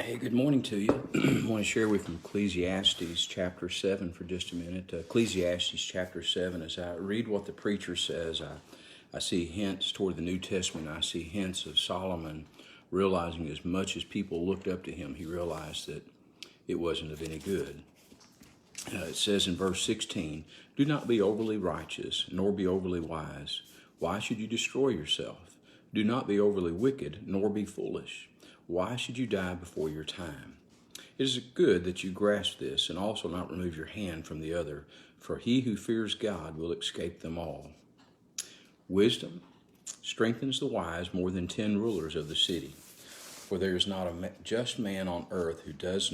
Hey, good morning to you. I want to share with you Ecclesiastes chapter 7 for just a minute. Ecclesiastes chapter 7, as I read what the preacher says, I see hints toward the New Testament. I see hints of Solomon realizing as much as people looked up to him, he realized that it wasn't of any good. It says in verse 16, "Do not be overly righteous, nor be overly wise. Why should you destroy yourself? Do not be overly wicked, nor be foolish. Why should you die before your time? It is good that you grasp this, and also not remove your hand from the other, for he who fears God will escape them all. Wisdom strengthens the wise more than 10 rulers of the city. For there is not a just man on earth who does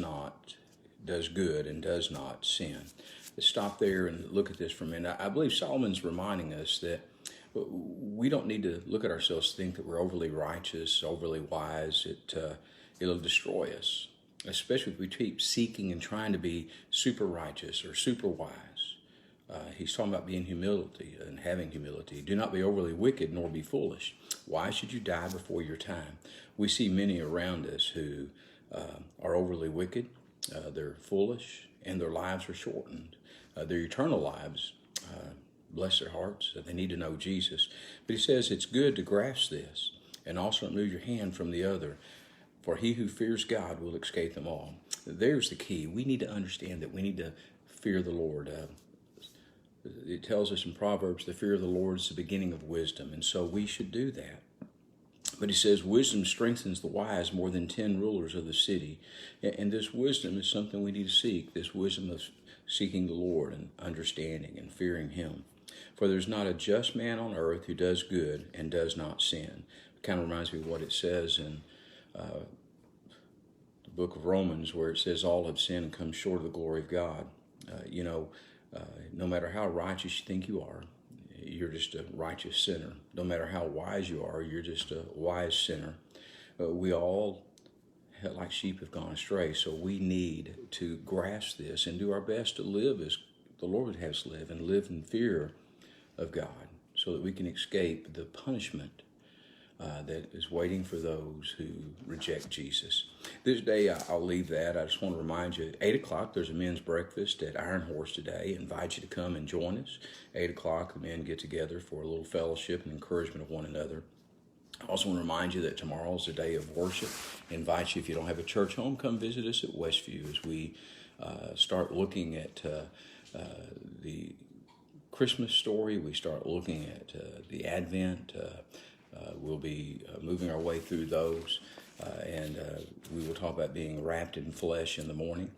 good and does not sin." Let's stop there and look at this for a minute. I believe Solomon's reminding us that we don't need to look at ourselves and think that we're overly righteous, overly wise. It'll destroy us, especially if we keep seeking and trying to be super righteous or super wise. He's talking about being humility and having humility. "Do not be overly wicked, nor be foolish. Why should you die before your time?" We see many around us who are overly wicked, they're foolish, and their lives are shortened. Their eternal lives, bless their hearts, they need to know Jesus. But he says it's good to grasp this and also not move your hand from the other. For he who fears God will escape them all. There's the key. We need to understand that we need to fear the Lord. It tells us in Proverbs, the fear of the Lord is the beginning of wisdom, and so we should do that. But he says wisdom strengthens the wise more than 10 rulers of the city. And this wisdom is something we need to seek, this wisdom of seeking the Lord and understanding and fearing him. "For there's not a just man on earth who does good and does not sin." It kind of reminds me of what it says in the book of Romans, where it says all have sinned and come short of the glory of God. No matter how righteous you think you are, you're just a righteous sinner. No matter how wise you are, you're just a wise sinner. We all, like sheep, have gone astray, so we need to grasp this and do our best to live as the Lord would have us live, and live in fear of God, so that we can escape the punishment that is waiting for those who reject Jesus. This day, I'll leave that. I just want to remind you, 8 o'clock, there's a men's breakfast at Iron Horse today. I invite you to come and join us. 8 o'clock, the men get together for a little fellowship and encouragement of one another. I also want to remind you that tomorrow is a day of worship. I invite you, if you don't have a church home, come visit us at Westview as we start looking at the Christmas story. We start looking at the Advent. We'll be moving our way through those, and we will talk about being wrapped in flesh in the morning.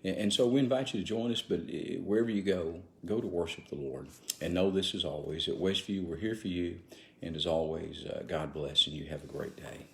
And so we invite you to join us, but wherever you go to worship the Lord. And know this as always, at Westview, we're here for you. And as always, God bless, and you have a great day.